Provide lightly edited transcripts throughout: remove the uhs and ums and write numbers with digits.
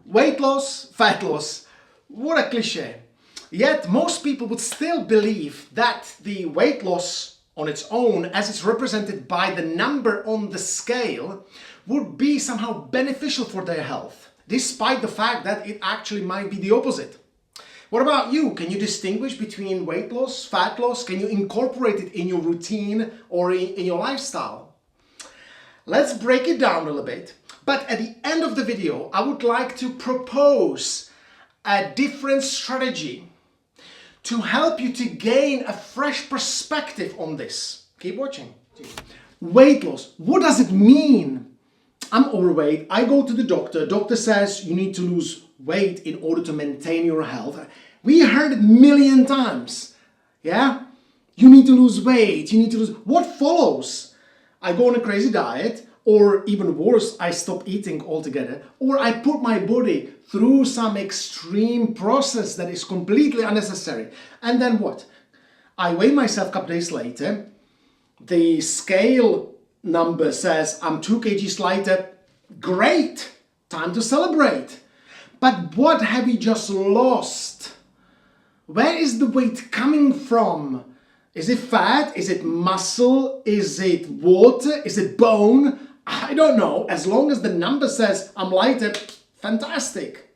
Weight loss, fat loss, what a cliche. Yet most people would still believe that the weight loss on its own, as it's represented by the number on the scale, would be somehow beneficial for their health, despite the fact that it actually might be the opposite. What about you? Can you distinguish between weight loss, fat loss? Can you incorporate it in your routine or in your lifestyle? Let's break it down a little bit. But at the end of the video, I would like to propose a different strategy to help you to gain a fresh perspective on this. Keep watching. Weight loss. What does it mean? I'm overweight. I go to the doctor. Doctor says you need to lose weight in order to maintain your health. We heard it a million times. Yeah? You need to lose weight. You need to lose. What follows? I go on a crazy diet. Or even worse, I stop eating altogether, or I put my body through some extreme process that is completely unnecessary. And then what? I weigh myself a couple days later, the scale number says I'm 2 kgs lighter. Great, time to celebrate. But what have we just lost? Where is the weight coming from? Is it fat? Is it muscle? Is it water? Is it bone? I don't know. As long as the number says I'm lighter, fantastic.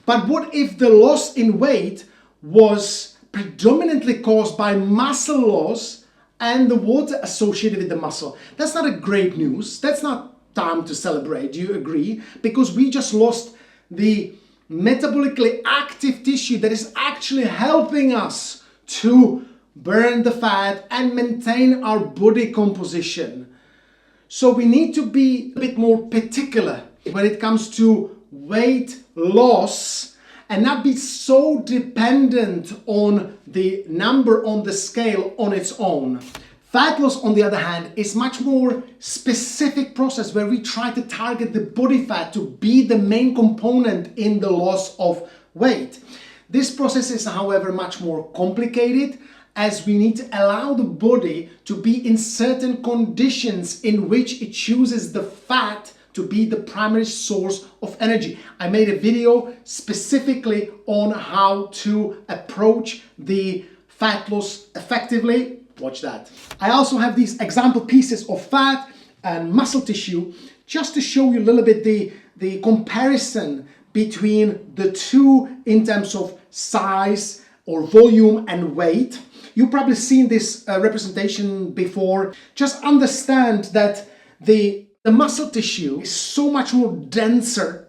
But what if the loss in weight was predominantly caused by muscle loss and the water associated with the muscle? That's not a great news. That's not time to celebrate. Do you agree? Because we just lost the metabolically active tissue that is actually helping us to burn the fat and maintain our body composition. So we need to be a bit more particular when it comes to weight loss and not be so dependent on the number on the scale on its own. Fat loss, on the other hand, is much more specific process where we try to target the body fat to be the main component in the loss of weight. This process is, however, much more complicated, as we need to allow the body to be in certain conditions in which it chooses the fat to be the primary source of energy. I made a video specifically on how to approach the fat loss effectively. Watch that. I also have these example pieces of fat and muscle tissue just to show you a little bit the comparison between the two in terms of size or volume and weight. You've probably seen this representation before. Just understand that the muscle tissue is so much more denser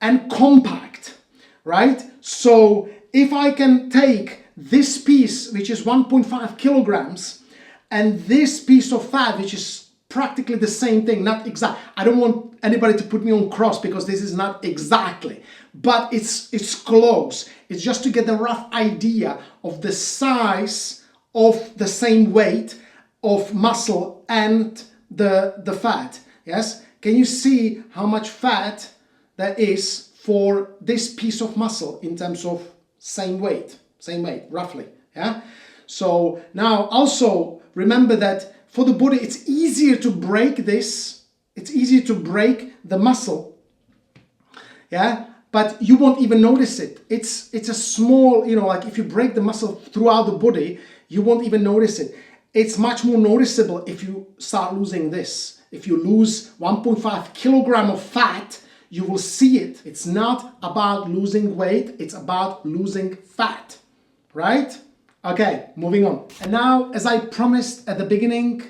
and compact, right? So if I can take this piece, which is 1.5 kilograms, and this piece of fat, which is practically the same thing, not exact. I don't want anybody to put me on cross because this is not exactly, but it's close. It's just to get a rough idea of the size of the same weight of muscle and the fat. Yes? Can you see how much fat that is for this piece of muscle in terms of same weight, roughly. Yeah? So now also remember that for the body, it's easier to break this. It's easier to break the muscle. Yeah? But you won't even notice it. It's a small, like if you break the muscle throughout the body, you won't even notice it. It's much more noticeable if you start losing this. If you lose 1.5 kilogram of fat, you will see it. It's not about losing weight, it's about losing fat, right? Okay, moving on. And now, as I promised at the beginning,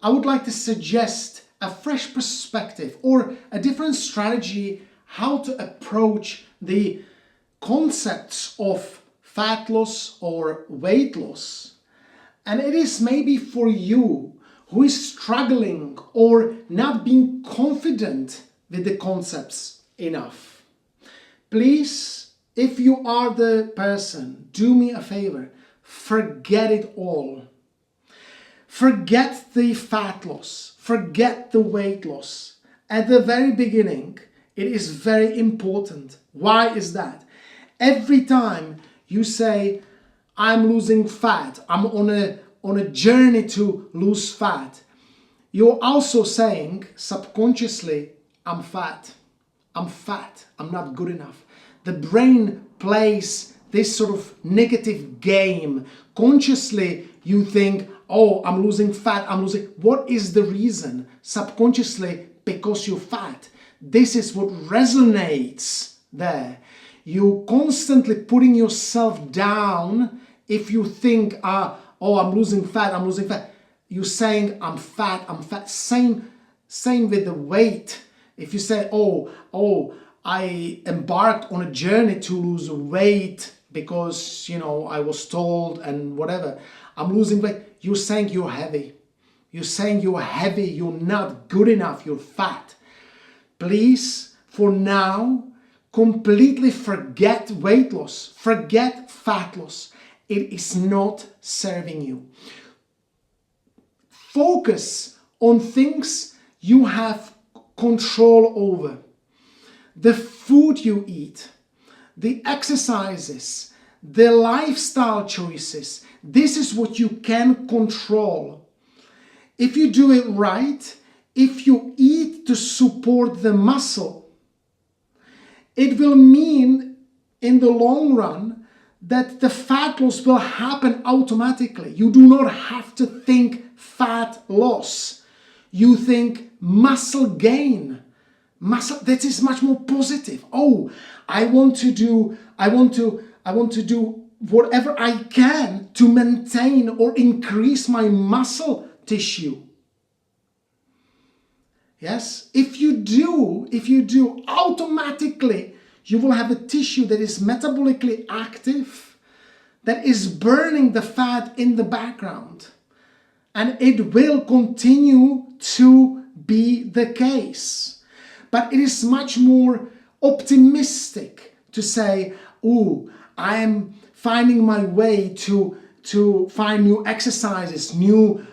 I would like to suggest a fresh perspective or a different strategy how to approach the concepts of fat loss or weight loss. And it is maybe for you who is struggling or not being confident with the concepts enough. Please, if you are the person, do me a favor, forget it all. Forget the fat loss, forget the weight loss. At the very beginning, it is very important. Why is that? Every time you say, I'm losing fat, I'm on a journey to lose fat, you're also saying subconsciously, I'm fat. I'm fat, I'm not good enough. The brain plays this sort of negative game. Consciously, you think, oh, I'm losing fat, I'm losing. What is the reason? Subconsciously, because you're fat. This is what resonates there. You constantly putting yourself down if you think, oh, I'm losing fat, I'm losing fat. You're saying, I'm fat, I'm fat. Same with the weight. If you say, oh, I embarked on a journey to lose weight because, I was told and whatever, I'm losing weight. You're saying you're heavy. You're saying you're heavy, you're not good enough, you're fat. Please, for now, completely forget weight loss. Forget fat loss. It is not serving you. Focus on things you have control over. The food you eat, the exercises, the lifestyle choices. This is what you can control. If you do it right, if you eat to support the muscle, it will mean in the long run that the fat loss will happen automatically. You do not have to think fat loss. You think muscle gain. Muscle, that is much more positive. Oh, I want to do whatever I can to maintain or increase my muscle tissue. Yes, if you do, automatically you will have a tissue that is metabolically active, that is burning the fat in the background. And it will continue to be the case. But it is much more optimistic to say, oh, I am finding my way to find new exercises, new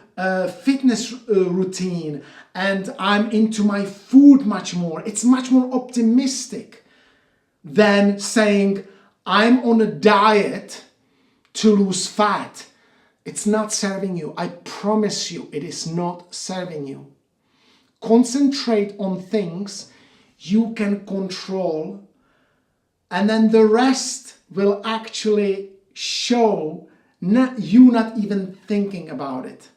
fitness routine, and I'm into my food much more. It's much more optimistic than saying, I'm on a diet to lose fat. It's not serving you. I promise you, it is not serving you. Concentrate on things you can control, and then the rest will actually show you not even thinking about it.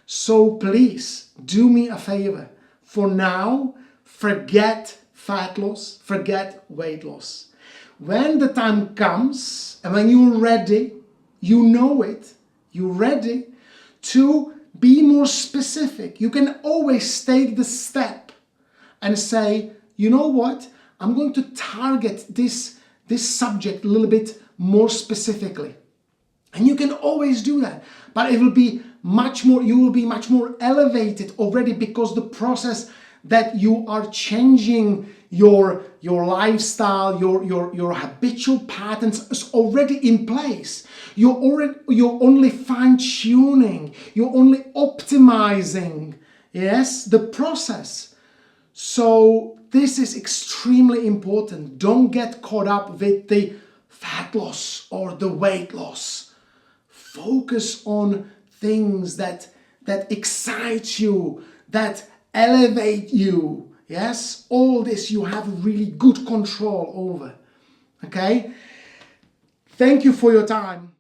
So please do me a favor. For now, forget fat loss, forget weight loss. When the time comes and when you're ready, you know it, you're ready to be more specific. You can always take the step and say, you know what, I'm going to target this subject a little bit more specifically. And you can always do that, but it will be much more, you will be much more elevated already, because the process that you are changing your lifestyle, your habitual patterns is already in place. You're only fine-tuning, you're only optimizing, yes, the process. So this is extremely important. Don't get caught up with the fat loss or the weight loss. Focus on things that excite you, that elevate you. Yes, all this you have really good control over. Okay? Thank you for your time.